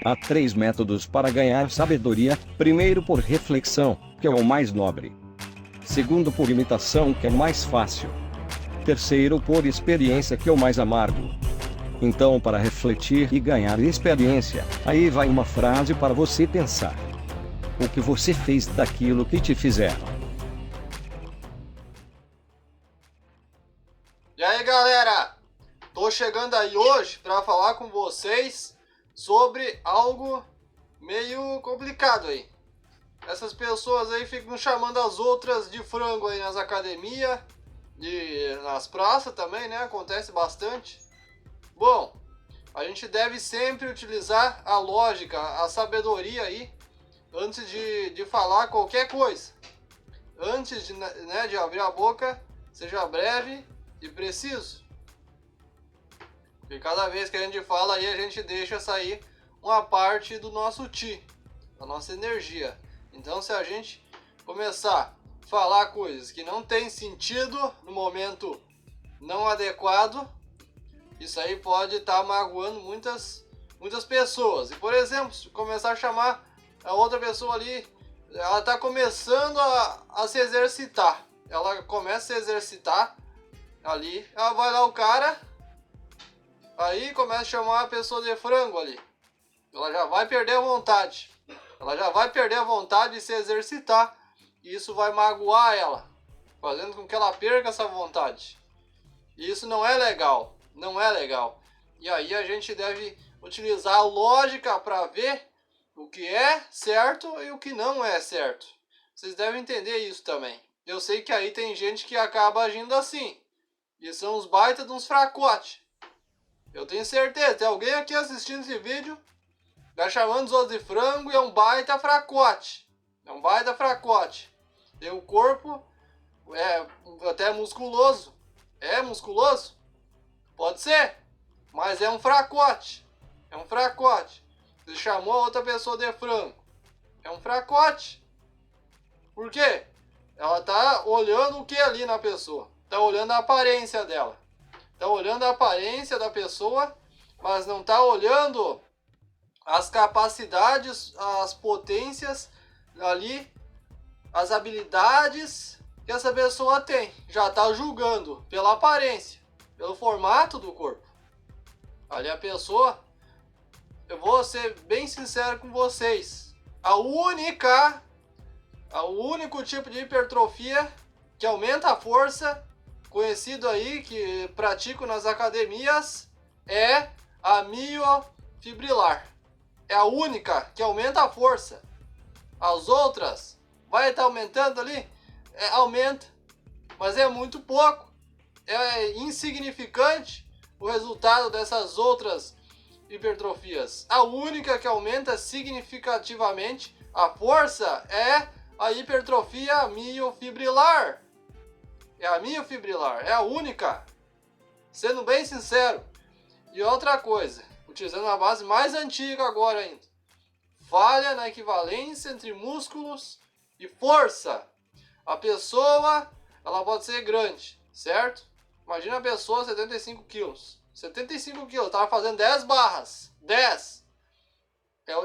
Há 3 métodos para ganhar sabedoria: primeiro, por reflexão, que é o mais nobre. Segundo, por imitação, que é o mais fácil. Terceiro, por experiência, que é o mais amargo. Então, para refletir e ganhar experiência, aí vai uma frase para você pensar. O que você fez daquilo que te fizeram? E aí, galera, tô chegando aí hoje para falar com vocês sobre algo meio complicado aí. Essas pessoas aí ficam chamando as outras de frango aí nas academias e nas praças também, né? Acontece bastante. Bom, a gente deve sempre utilizar a lógica, a sabedoria aí antes de falar qualquer coisa. Antes de abrir a boca, seja breve e preciso. Porque cada vez que a gente fala aí, a gente deixa sair uma parte do nosso ti, da nossa energia. Então, se a gente começar a falar coisas que não tem sentido no momento não adequado, isso aí pode estar magoando muitas pessoas. E, por exemplo, se começar a chamar a outra pessoa ali, ela está começando a se exercitar. Ela começa a se exercitar ali, ela vai lá o cara, aí começa a chamar a pessoa de frango ali. Ela já vai perder a vontade. Ela já vai perder a vontade de se exercitar. E isso vai magoar ela, fazendo com que ela perca essa vontade. E isso não é legal. Não é legal. E aí a gente deve utilizar a lógica para ver o que é certo e o que não é certo. Vocês devem entender isso também. Eu sei que aí tem gente que acaba agindo assim. E são uns baita de uns fracotes. Eu tenho certeza, tem alguém aqui assistindo esse vídeo, tá chamando os outros de frango e é um baita fracote. É um baita fracote. Tem o corpo até musculoso. É musculoso? Pode ser. Mas é um fracote. É um fracote. Você chamou a outra pessoa de frango. É um fracote. Por quê? Ela tá olhando o que ali na pessoa? Tá olhando a aparência dela. Tá olhando a aparência da pessoa, mas não tá olhando as capacidades, as potências ali, as habilidades que essa pessoa tem. Já tá julgando pela aparência, pelo formato do corpo. Ali a pessoa, eu vou ser bem sincero com vocês, o único tipo de hipertrofia que aumenta a força, conhecido aí, que pratico nas academias, é a miofibrilar. É a única que aumenta a força. As outras, vai estar aumentando ali? Aumenta, mas é muito pouco. É insignificante o resultado dessas outras hipertrofias. A única que aumenta significativamente a força é a hipertrofia miofibrilar. É a miofibrilar, é a única. Sendo bem sincero. E outra coisa, utilizando a base mais antiga agora ainda. Falha na equivalência entre músculos e força. A pessoa, ela pode ser grande, certo? Imagina a pessoa 75 quilos. 75 quilos, estava fazendo 10 barras. 10.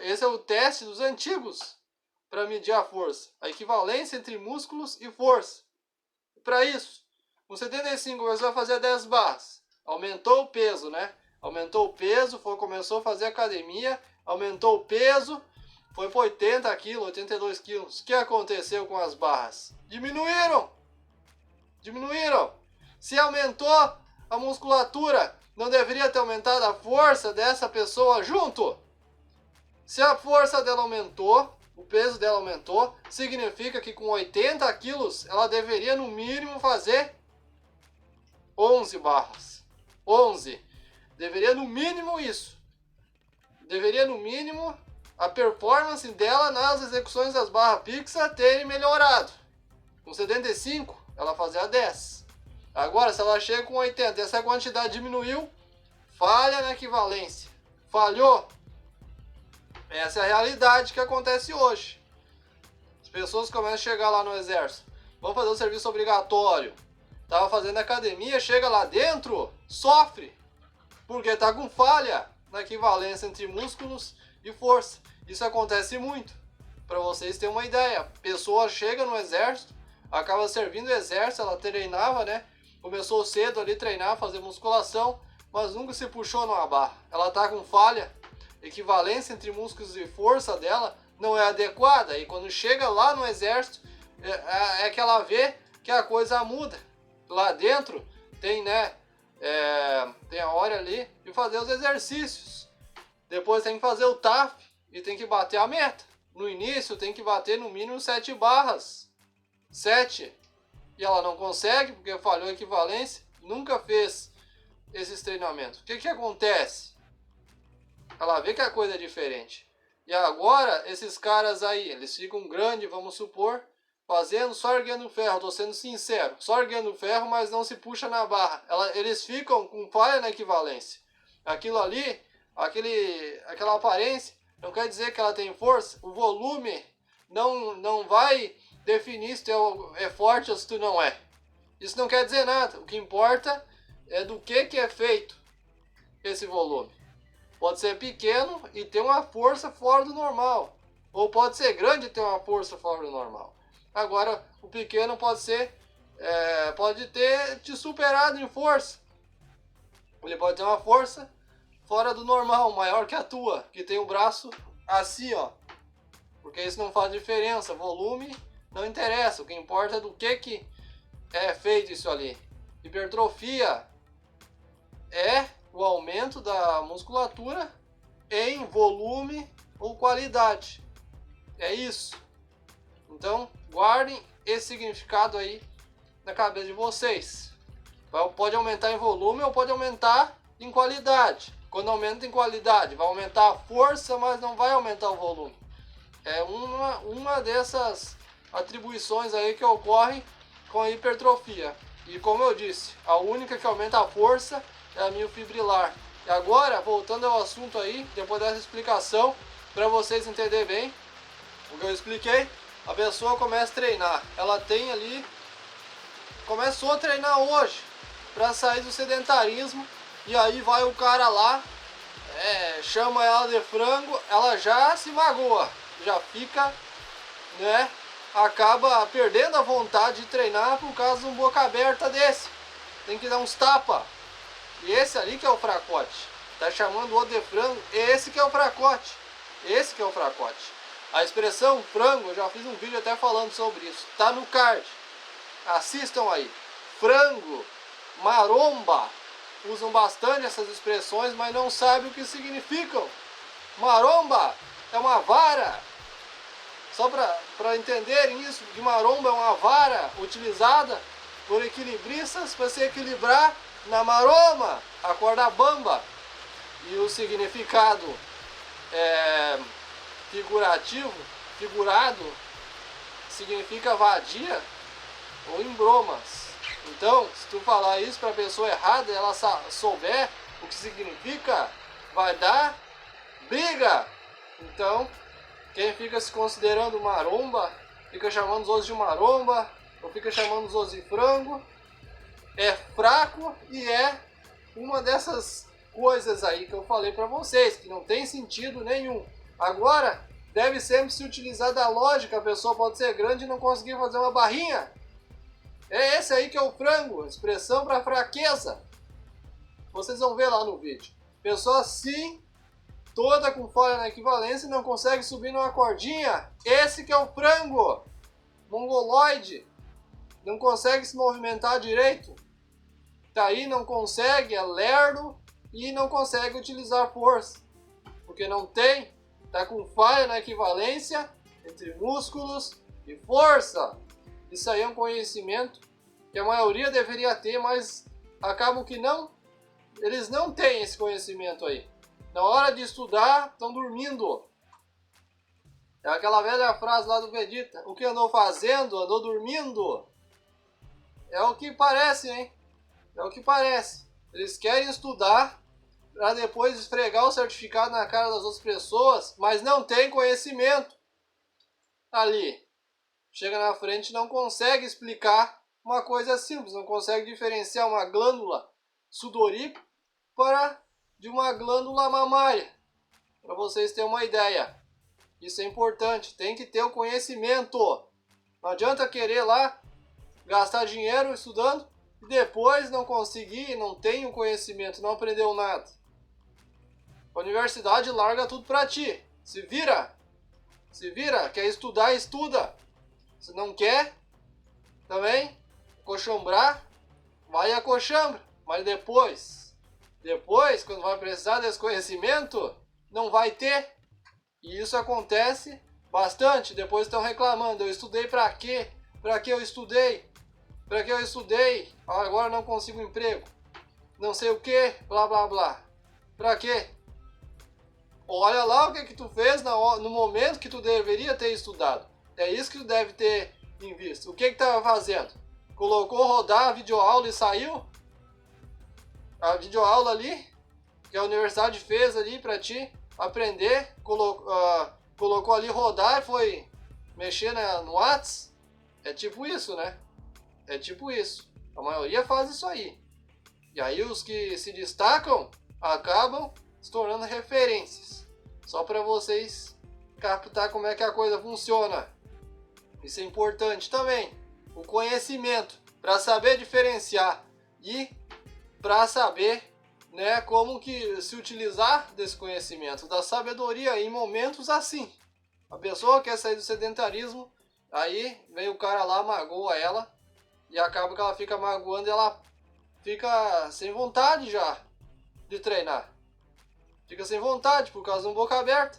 Esse é o teste dos antigos para medir a força. A equivalência entre músculos e força. Para isso, com 75 começou a fazer 10 barras. Aumentou o peso, né? Aumentou o peso, começou a fazer academia, aumentou o peso, foi para 80 quilos, 82 quilos. O que aconteceu com as barras? Diminuíram! Diminuíram! Se aumentou a musculatura, não deveria ter aumentado a força dessa pessoa junto? Se a força dela aumentou, o peso dela aumentou, significa que com 80 quilos ela deveria no mínimo fazer 11 barras. 11. Deveria no mínimo isso. Deveria no mínimo a performance dela nas execuções das barras fixas terem melhorado. Com 75 ela fazia 10. Agora se ela chega com 80 e essa quantidade diminuiu, falha na equivalência. Falhou. Essa é a realidade que acontece hoje. As pessoas começam a chegar lá no exército. Vão fazer o serviço obrigatório. Tava fazendo academia, chega lá dentro, sofre. Porque tá com falha na equivalência entre músculos de força. Isso acontece muito. Para vocês terem uma ideia, a pessoa chega no exército, acaba servindo o exército, ela treinava, né? Começou cedo ali a treinar, fazer musculação, mas nunca se puxou numa barra. Ela tá com falha, equivalência entre músculos e força dela não é adequada. E quando chega lá no exército, é que ela vê que a coisa muda. Lá dentro tem, né? Tem a hora ali de fazer os exercícios. Depois tem que fazer o TAF e tem que bater a meta. No início tem que bater no mínimo 7 barras. 7. E ela não consegue porque falhou a equivalência. Nunca fez esses treinamentos. O que acontece? Ela vê que a coisa é diferente. E agora esses caras aí, eles ficam grandes, vamos supor, fazendo só erguendo ferro. Tô sendo sincero. Só erguendo ferro, mas não se puxa na barra. Eles ficam com falha na equivalência. Aquilo ali, aquela aparência, não quer dizer que ela tem força. O volume não vai definir se tu é forte ou se tu não é. Isso não quer dizer nada. O que importa é do que é feito esse volume. Pode ser pequeno e ter uma força fora do normal. Ou pode ser grande e ter uma força fora do normal. Agora, o pequeno pode ter te superado em força. Ele pode ter uma força fora do normal, maior que a tua, que tem o braço assim, ó. Porque isso não faz diferença. Volume não interessa. O que importa é do que é feito isso ali. Hipertrofia é o aumento da musculatura em volume ou qualidade. É isso. Então, guardem esse significado aí na cabeça de vocês. Pode aumentar em volume ou pode aumentar em qualidade. Quando aumenta em qualidade, vai aumentar a força, mas não vai aumentar o volume. É uma dessas atribuições aí que ocorrem com a hipertrofia. E como eu disse, a única que aumenta a força é a miofibrilar. E agora, voltando ao assunto aí, depois dessa explicação, para vocês entenderem bem o que eu expliquei, a pessoa começa a treinar. Ela tem ali, começou a treinar hoje, para sair do sedentarismo, e aí vai o cara lá, chama ela de frango, ela já se magoa, já fica, né, acaba perdendo a vontade de treinar por causa de um boca aberta desse. Tem que dar uns tapas. E esse ali que é o fracote. Tá chamando o outro de frango, esse que é o fracote. Esse que é o fracote. A expressão frango, eu já fiz um vídeo até falando sobre isso. Tá no card. Assistam aí. Frango, maromba. Usam bastante essas expressões, mas não sabem o que significam. Maromba é uma vara. Só para entenderem isso, de maromba é uma vara utilizada por equilibristas para se equilibrar na maroma, a corda bamba. E o significado figurado, significa vadia ou em bromas. Então, se tu falar isso para a pessoa errada e ela souber o que significa, vai dar briga. Então, quem fica se considerando maromba, fica chamando os outros de maromba, ou fica chamando os outros de frango, é fraco e é uma dessas coisas aí que eu falei para vocês, que não tem sentido nenhum. Agora, deve sempre se utilizar da lógica, a pessoa pode ser grande e não conseguir fazer uma barrinha. É esse aí que é o frango, expressão para fraqueza. Vocês vão ver lá no vídeo. Pessoa assim, toda com falha na equivalência e não consegue subir numa cordinha. Esse que é o frango. Mongoloide. Não consegue se movimentar direito. Tá aí, não consegue, é lerdo e não consegue utilizar força. Porque não tem, tá com falha na equivalência entre músculos e força. Isso aí é um conhecimento que a maioria deveria ter, mas acabam que não. Eles não têm esse conhecimento aí. Na hora de estudar, estão dormindo. É aquela velha frase lá do Vegeta. O que andou fazendo, andou dormindo. É o que parece, hein? É o que parece. Eles querem estudar para depois esfregar o certificado na cara das outras pessoas, mas não tem conhecimento ali. Chega na frente e não consegue explicar uma coisa simples, não consegue diferenciar uma glândula sudorípara de uma glândula mamária. para vocês terem uma ideia. Isso é importante, tem que ter o conhecimento. Não adianta querer lá gastar dinheiro estudando e depois não conseguir, não tem o conhecimento, não aprendeu nada. A universidade larga tudo para ti. Se vira. Se vira, quer estudar, estuda. Se não quer, também, coxambrar, vai a coxambra. Mas depois, quando vai precisar desse conhecimento, não vai ter. E isso acontece bastante. Depois estão reclamando, eu estudei pra quê? Pra que eu estudei? Pra que eu estudei? Agora não consigo emprego. Não sei o que, blá blá blá. Pra quê? Olha lá o que tu fez no momento que tu deveria ter estudado. É isso que tu deve ter em vista. O que tava fazendo? Colocou rodar a videoaula e saiu? A videoaula ali, que a universidade fez ali pra ti aprender, colocou ali rodar e foi mexer no Whats. É tipo isso, né? É tipo isso. A maioria faz isso aí. E aí os que se destacam acabam se tornando referências. Só para vocês captar como é que a coisa funciona. Isso é importante também. O conhecimento, para saber diferenciar e para saber, né, como que se utilizar desse conhecimento, da sabedoria em momentos assim. A pessoa quer sair do sedentarismo, aí vem o cara lá, magoa ela, e acaba que ela fica magoando e ela fica sem vontade já de treinar. Fica sem vontade por causa de um boca aberta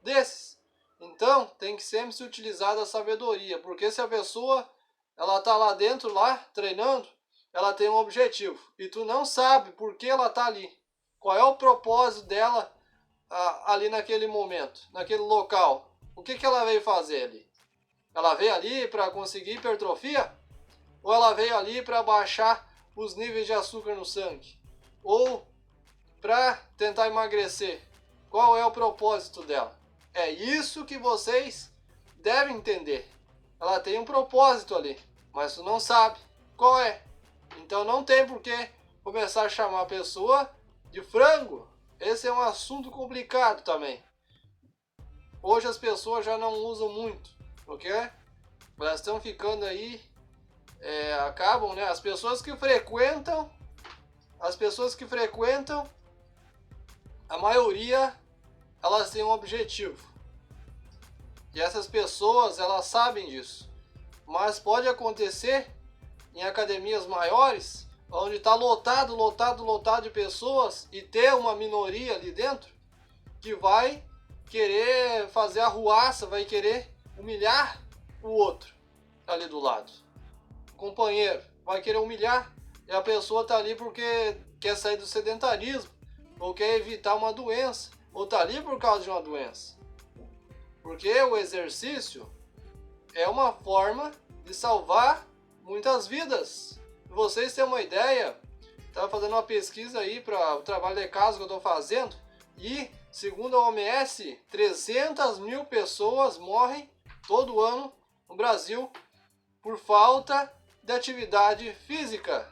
desses. Então tem que sempre se utilizar da sabedoria, porque se a pessoa ela tá lá dentro, lá treinando, ela tem um objetivo e tu não sabe por que ela tá ali. Qual é o propósito dela ali naquele momento, naquele local? O que ela veio fazer ali? Ela veio ali para conseguir hipertrofia? Ou ela veio ali para baixar os níveis de açúcar no sangue? Ou para tentar emagrecer? Qual é o propósito dela? É isso que vocês devem entender. Ela tem um propósito ali, mas tu não sabe qual é. Então não tem por que começar a chamar a pessoa de frango. Esse é um assunto complicado também. Hoje as pessoas já não usam muito, porque elas estão ficando aí, acabam, né? As pessoas que frequentam, a maioria, elas têm um objetivo. E essas pessoas, elas sabem disso. Mas pode acontecer em academias maiores, onde está lotado de pessoas e ter uma minoria ali dentro que vai querer fazer arruaça, vai querer humilhar o outro ali do lado. O companheiro vai querer humilhar e a pessoa está ali porque quer sair do sedentarismo ou quer evitar uma doença ou está ali por causa de uma doença. Porque o exercício é uma forma de salvar muitas vidas. Vocês têm uma ideia? Estava fazendo uma pesquisa aí para o trabalho de casa que eu estou fazendo e, segundo a OMS, 300 mil pessoas morrem todo ano no Brasil por falta de atividade física.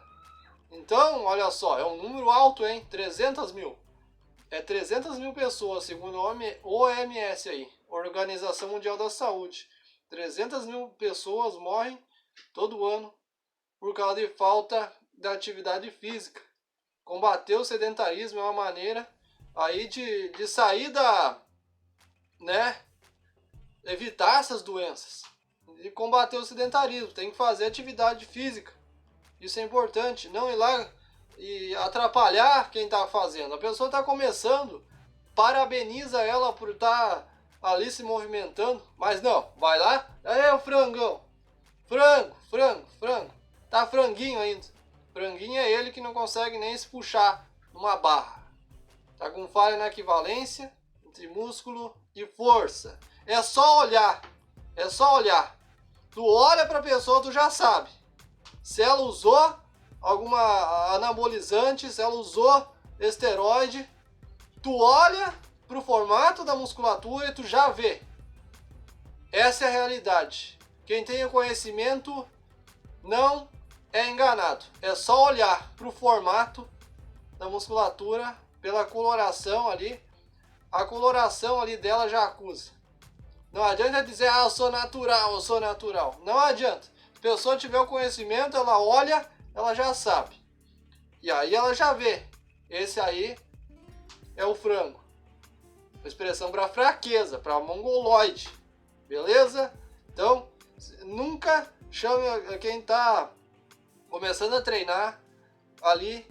Então, olha só, é um número alto, hein? 300 mil. É 300 mil pessoas, segundo a OMS aí, Organização Mundial da Saúde. 300 mil pessoas morrem todo ano por causa de falta de atividade física. Combater o sedentarismo é uma maneira aí de sair né, evitar essas doenças. E combater o sedentarismo, tem que fazer atividade física. Isso é importante, não ir lá e atrapalhar quem está fazendo. A pessoa está começando, parabeniza ela por estar ali se movimentando, mas não, vai lá, é o frangão, frango, tá franguinho ainda. Franguinho é ele que não consegue nem se puxar numa barra. Tá com falha na equivalência entre músculo e força. É só olhar. Tu olha pra pessoa, tu já sabe. Se ela usou alguma anabolizante, se ela usou esteroide, tu olha pro formato da musculatura e tu já vê. Essa é a realidade. Quem tem o conhecimento não é enganado. É só olhar pro formato da musculatura, pela coloração ali, a coloração ali dela já acusa. Não adianta dizer, eu sou natural, eu sou natural. Não adianta. Se a pessoa tiver o conhecimento, ela olha, ela já sabe. E aí ela já vê. Esse aí é o frango. Uma expressão para fraqueza, para mongoloide. Beleza? Então, nunca chame quem está começando a treinar ali.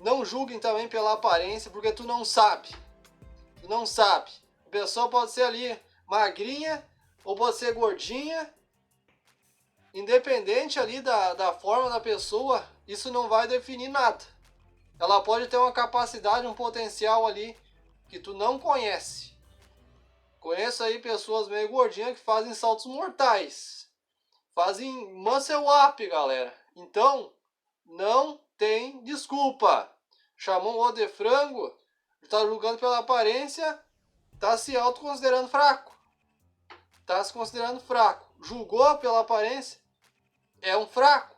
Não julguem também pela aparência, porque tu não sabe. Tu não sabe. A pessoa pode ser ali magrinha ou pode ser gordinha. Independente ali da forma da pessoa, isso não vai definir nada. Ela pode ter uma capacidade, um potencial ali que tu não conhece. Conheço aí pessoas meio gordinhas que fazem saltos mortais. Fazem muscle up, galera. Então, não tem desculpa. Chamou o outro de frango, tá julgando pela aparência, tá se autoconsiderando fraco. Tá se considerando fraco. Julgou pela aparência, é um fraco.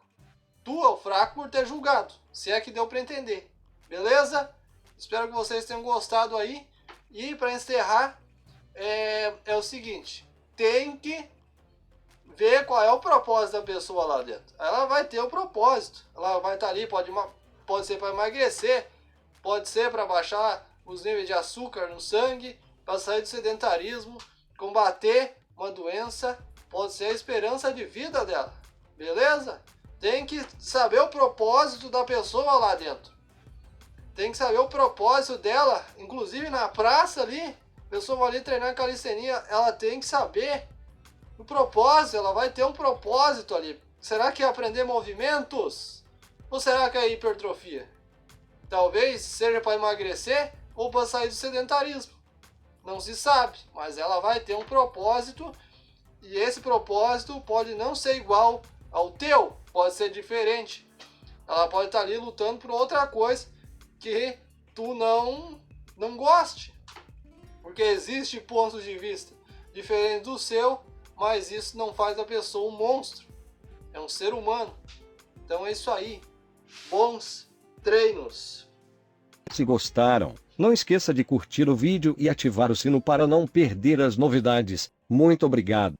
Tu é o fraco por ter julgado. Se é que deu para entender. Beleza? Espero que vocês tenham gostado aí. E para encerrar, é o seguinte. Tem que ver qual é o propósito da pessoa lá dentro. Ela vai ter o propósito. Ela vai estar ali, pode ser para emagrecer, pode ser para baixar os níveis de açúcar no sangue, para sair do sedentarismo, combater uma doença, pode ser a esperança de vida dela. Beleza? Tem que saber o propósito da pessoa lá dentro. Tem que saber o propósito dela, inclusive na praça ali, a pessoa vai ali treinar calistenia, ela tem que saber o propósito, ela vai ter um propósito ali. Será que é aprender movimentos? Ou será que é hipertrofia? Talvez seja para emagrecer ou para sair do sedentarismo. Não se sabe, mas ela vai ter um propósito e esse propósito pode não ser igual ao teu, pode ser diferente. Ela pode estar ali lutando por outra coisa que tu não goste. Porque existe pontos de vista diferentes do seu, mas isso não faz a pessoa um monstro. É um ser humano. Então é isso aí. Bons treinos. Se gostaram, não esqueça de curtir o vídeo e ativar o sino para não perder as novidades. Muito obrigado.